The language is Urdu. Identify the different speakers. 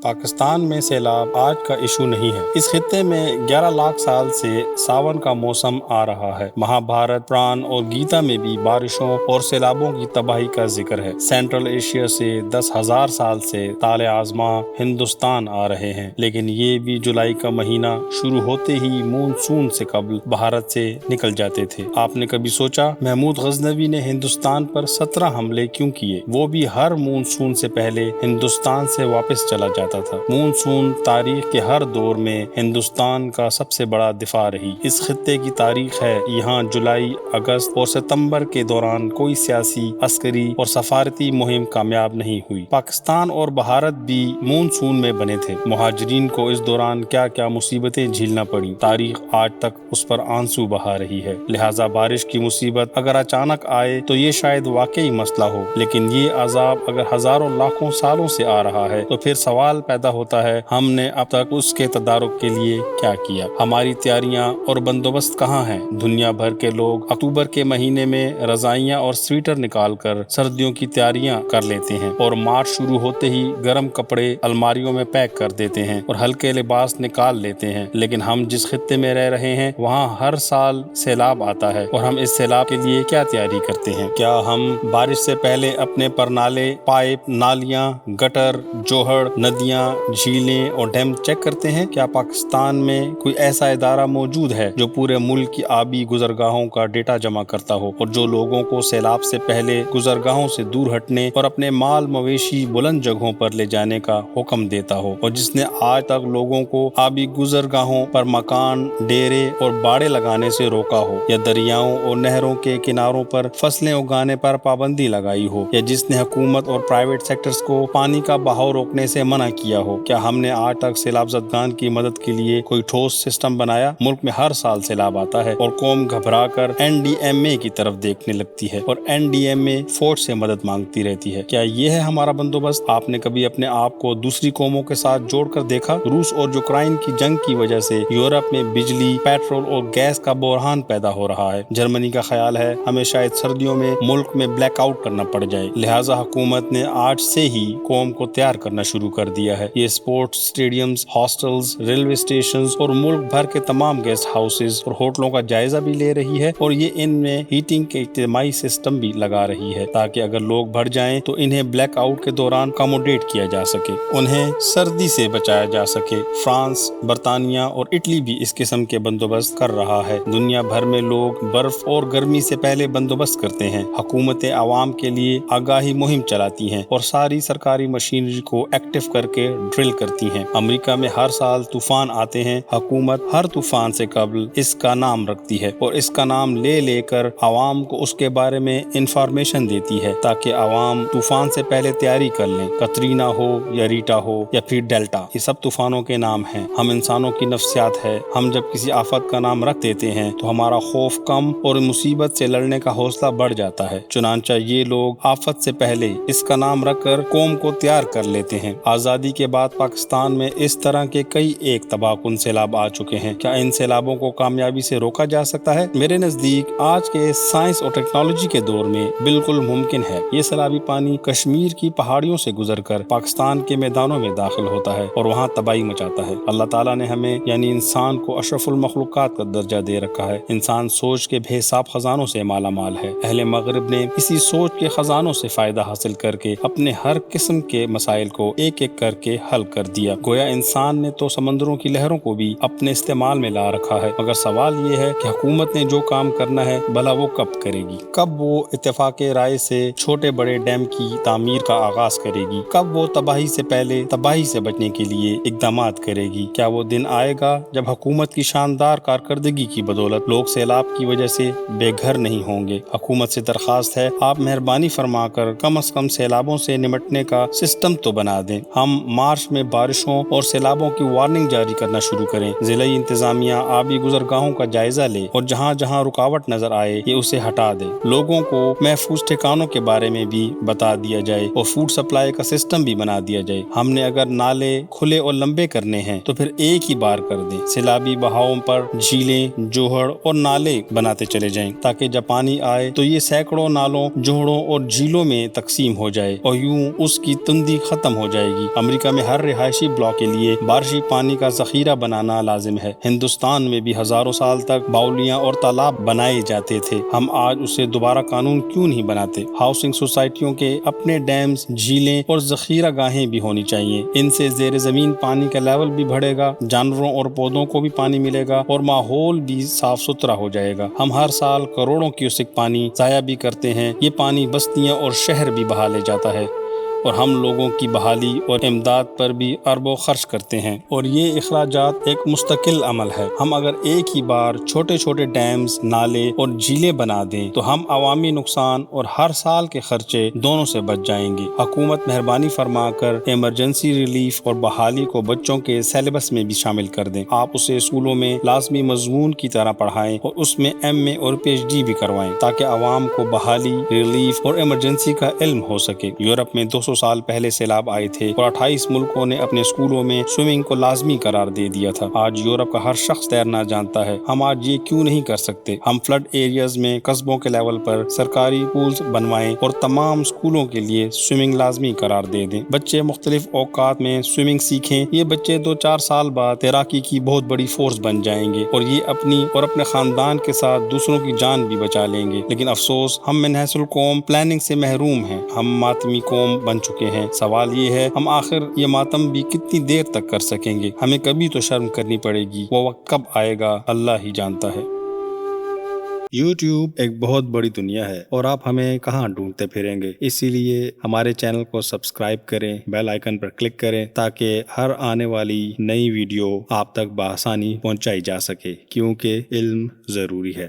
Speaker 1: پاکستان میں سیلاب آج کا ایشو نہیں ہے۔ اس خطے میں 11 لاکھ سال سے ساون کا موسم آ رہا ہے۔ مہابھارت، پران اور گیتا میں بھی بارشوں اور سیلابوں کی تباہی کا ذکر ہے۔ سینٹرل ایشیا سے 10,000 سال سے طال آزما ہندوستان آ رہے ہیں، لیکن یہ بھی جولائی کا مہینہ شروع ہوتے ہی مونسون سے قبل بھارت سے نکل جاتے تھے۔ آپ نے کبھی سوچا محمود غزنوی نے ہندوستان پر 17 حملے کیوں کیے؟ وہ بھی ہر مونسون سے پہلے ہندوستان سے واپس چلا جاتا تھا۔ مونسون تاریخ کے ہر دور میں ہندوستان کا سب سے بڑا دفاع رہی۔ اس خطے کی تاریخ ہے، یہاں جولائی، اگست اور ستمبر کے دوران کوئی سیاسی، عسکری اور سفارتی مہم کامیاب نہیں ہوئی۔ پاکستان اور بھارت بھی مونسون میں بنے تھے۔ مہاجرین کو اس دوران کیا کیا مصیبتیں جھیلنا پڑیں، تاریخ آج تک اس پر آنسو بہا رہی ہے۔ لہٰذا بارش کی مصیبت اگر اچانک آئے تو یہ شاید واقعی مسئلہ ہو، لیکن یہ عذاب اگر ہزاروں لاکھوں سالوں سے آ رہا ہے تو پھر سوال پیدا ہوتا ہے، ہم نے اب تک اس کے تدارک کے لیے کیا کیا؟ ہماری تیاریاں اور بندوبست کہاں ہیں؟ دنیا بھر کے لوگ اکتوبر کے مہینے میں رضائیاں اور سویٹر نکال کر سردیوں کی تیاریاں کر لیتے ہیں، اور مارچ شروع ہوتے ہی گرم کپڑے الماریوں میں پیک کر دیتے ہیں اور ہلکے لباس نکال لیتے ہیں۔ لیکن ہم جس خطے میں رہ رہے ہیں وہاں ہر سال سیلاب آتا ہے، اور ہم اس سیلاب کے لیے کیا تیاری کرتے ہیں؟ کیا ہم بارش سے پہلے اپنے پرنالے، پائپ، نالیاں، گٹر، جوہڑ، ندیاں، جھیلیں اور ڈیم چیک کرتے ہیں؟ کیا پاکستان میں کوئی ایسا ادارہ موجود ہے جو پورے ملک کی آبی گزرگاہوں کا ڈیٹا جمع کرتا ہو، اور جو لوگوں کو سیلاب سے پہلے گزرگاہوں سے دور ہٹنے اور اپنے مال مویشی بلند جگہوں پر لے جانے کا حکم دیتا ہو، اور جس نے آج تک لوگوں کو آبی گزرگاہوں پر مکان، ڈیرے اور باڑے لگانے سے روکا ہو، یا دریاؤں اور نہروں کے کناروں پر فصلیں اگانے پر پابندی لگائی ہو، یا جس نے حکومت اور پرائیویٹ سیکٹرز کو پانی کا بہاؤ روکنے سے منع کیا ہو؟ کیا ہم نے آج تک سیلاب زدگان کی مدد کے لیے کوئی ٹھوس سسٹم بنایا؟ ملک میں ہر سال سیلاب آتا ہے اور قوم گھبرا کر NDMA کی طرف دیکھنے لگتی ہے، اور NDMA فوج سے مدد مانگتی رہتی ہے۔ کیا یہ ہے ہمارا بندوبست؟ آپ نے کبھی اپنے آپ کو دوسری قوموں کے ساتھ جوڑ کر دیکھا؟ روس اور یوکرائن کی جنگ کی وجہ سے یورپ میں بجلی، پیٹرول اور گیس کا بحران پیدا ہو رہا ہے۔ جرمنی کا خیال ہے ہمیں شاید سردیوں میں ملک میں بلیک آؤٹ کرنا پڑ جائے، لہٰذا حکومت نے آج سے ہی قوم کو تیار کرنا شروع کر دیا ہے۔ یہ sports stadiums, hostels, railway stations اور ملک بھر کے تمام گیسٹ ہاؤسز اور ہوٹلوں کا جائزہ بھی لے رہی ہے، اور یہ ان میں ہیٹنگ کے اجتماعی سسٹم بھی لگا رہی ہے، تاکہ اگر لوگ بڑھ جائیں تو انہیں بلیک آؤٹ کے دوران اکاموڈیٹ کیا جا سکے، انہیں سردی سے بچایا جا سکے۔ فرانس، برطانیہ اور اٹلی بھی اس قسم کے بندوبست کر رہا ہے۔ دنیا بھر میں لوگ برف اور گرمی سے پہلے بندوبست کرتے ہیں۔ حکومتیں عوام کے لیے آگاہی مہم چلاتی ہیں اور ساری سرکاری مشینری کو ایکٹیو کر کے ڈرل کرتی ہیں۔ امریکہ میں ہر سال طوفان آتے ہیں۔ حکومت ہر طوفان سے قبل اس کا نام رکھتی ہے اور اس کا نام لے کر عوام کو اس کے بارے میں انفارمیشن دیتی ہے، تاکہ عوام طوفان سے پہلے تیاری کر لیں۔ کترینا ہو یا ریٹا ہو یا پھر ڈیلٹا، یہ سب طوفانوں کے نام ہیں۔ ہم انسانوں کی نفسیات ہے، ہم جب کسی آفت کا نام رکھ دیتے ہیں تو ہمارا خوف کم اور مصیبت سے لڑنے کا حوصلہ بڑھ جاتا ہے۔ چنانچہ یہ لوگ آفت سے پہلے اس کا نام رکھ کر قوم کو تیار کر لیتے ہیں۔ آزادی کے بعد پاکستان میں اس طرح کے کئی ایک تباہ کن سیلاب آ چکے ہیں۔ کیا ان سیلابوں کو کامیابی سے روکا جا سکتا ہے؟ میرے نزدیک آج کے سائنس اور ٹیکنالوجی کے دور میں بالکل ممکن ہے۔ یہ سیلابی پانی کشمیر کی پہاڑیوں سے گزر کر پاکستان کے میدانوں میں داخل ہوتا ہے اور وہاں تباہی مچاتا ہے۔ اللہ تعالیٰ نے ہمیں یعنی انسان کو اشرف المخلوقات کا درجہ دے رکھا ہے۔ انسان سوچ کے بے حساب خزانوں سے مالا مال ہے۔ اہل مغرب نے اسی سوچ کے خزانوں سے فائدہ حاصل کر کے اپنے ہر قسم کے مسائل کو ایک ایک کر کے حل کر دیا۔ گویا انسان نے تو سمندروں کی لہروں کو بھی اپنے استعمال میں لا رکھا ہے، مگر سوال یہ ہے کہ حکومت نے جو کام کرنا ہے بھلا وہ کب کرے گی؟ کب وہ اتفاق رائے سے چھوٹے بڑے ڈیم کی تعمیر کا آغاز کرے گی؟ کب وہ تباہی سے پہلے تباہی سے بچنے کے لیے اقدامات کرے گی؟ کیا وہ دن آئے گا جب حکومت کی شاندار کارکردگی کی بدولت لوگ سیلاب کی وجہ سے بے گھر نہیں ہوں گے؟ حکومت سے درخواست ہے، آپ مہربانی فرما کر کم از کم سیلابوں سے نمٹنے کا سسٹم تو بنا دیں۔ ہم مارچ میں بارشوں اور سیلابوں کی وارننگ جاری کرنا شروع کریں۔ ضلعی انتظامیہ آبی گزرگاہوں کا جائزہ لے اور جہاں جہاں رکاوٹ نظر آئے یہ اسے ہٹا دے۔ لوگوں کو محفوظ ٹھکانوں کے بارے میں بھی بتا دیا جائے اور فوڈ سپلائی کا سسٹم بھی بنا دیا جائے۔ ہم نے اگر نالے کھلے اور لمبے کرنے ہیں تو پھر ایک ہی بار کر دیں۔ سیلابی بہاؤں پر جھیلیں، جوہڑ اور نالے بناتے چلے جائیں، تاکہ جب پانی آئے تو یہ سینکڑوں نالوں، جوہڑوں اور جھیلوں میں تقسیم ہو جائے اور یوں اس کی تندی ختم ہو جائے گی۔ امریکہ میں ہر رہائشی بلاک کے لیے بارشی پانی کا ذخیرہ بنانا لازم ہے۔ ہندوستان میں بھی ہزاروں سال تک باولیاں اور تالاب بنائے جاتے تھے، ہم آج اسے دوبارہ قانون کیوں نہیں بناتے؟ ہاؤسنگ سوسائٹیوں کے اپنے ڈیمز، جھیلیں اور ذخیرہ گاہیں بھی ہونی چاہیے، ان سے زیر زمین پانی کا لیول بھی بڑھے گا، جانوروں اور پودوں کو بھی پانی ملے گا اور ماحول بھی صاف ستھرا ہو جائے گا۔ ہم ہر سال کروڑوں کیوسک پانی ضائع بھی کرتے ہیں، یہ پانی بستیاں اور شہر بھی بہا لے جاتا ہے اور ہم لوگوں کی بحالی اور امداد پر بھی اربوں خرچ کرتے ہیں، اور یہ اخراجات ایک مستقل عمل ہے۔ ہم اگر ایک ہی بار چھوٹے چھوٹے ڈیمز، نالے اور جھیلیں بنا دیں تو ہم عوامی نقصان اور ہر سال کے خرچے دونوں سے بچ جائیں گے۔ حکومت مہربانی فرما کر ایمرجنسی ریلیف اور بحالی کو بچوں کے سیلیبس میں بھی شامل کر دیں۔ آپ اسے اسکولوں میں لازمی مضمون کی طرح پڑھائیں اور اس میں ایم اے اور پی ایچ ڈی بھی کروائیں تاکہ عوام کو بحالی، ریلیف اور ایمرجنسی کا علم ہو سکے۔ یورپ میں 200 سال پہلے سیلاب آئے تھے اور 28 ملکوں نے اپنے اسکولوں میں سوئمنگ کو لازمی قرار دے دیا تھا۔ آج یورپ کا ہر شخص تیرنا جانتا ہے، ہم آج یہ کیوں نہیں کر سکتے؟ ہم فلڈ ایریاز میں قصبوں کے لیول پر سرکاری پولز بنوائیں اور تمام اسکولوں کے لیے سوئمنگ لازمی قرار دے دیں۔ بچے مختلف اوقات میں سوئمنگ سیکھیں، یہ بچے 2-4 سال بعد تیراکی کی بہت بڑی فورس بن جائیں گے اور یہ اپنی اور اپنے خاندان کے ساتھ دوسروں کی جان بھی بچا لیں گے۔ لیکن افسوس، ہم من حیث القوم پلاننگ سے محروم ہیں، ہم ماتمی قوم بن چکے ہیں۔ سوال یہ ہے، ہم آخر یہ ماتم بھی کتنی دیر تک کر سکیں گے؟ ہمیں کبھی تو شرم کرنی پڑے گی، وہ وقت کب آئے گا اللہ ہی جانتا ہے۔ یوٹیوب ایک بہت بڑی دنیا ہے اور آپ ہمیں کہاں ڈھونڈتے پھریں گے، اسی لیے ہمارے چینل کو سبسکرائب کریں، بیل آئیکن پر کلک کریں تاکہ ہر آنے والی نئی ویڈیو آپ تک بآسانی پہنچائی جا سکے، کیونکہ علم ضروری ہے۔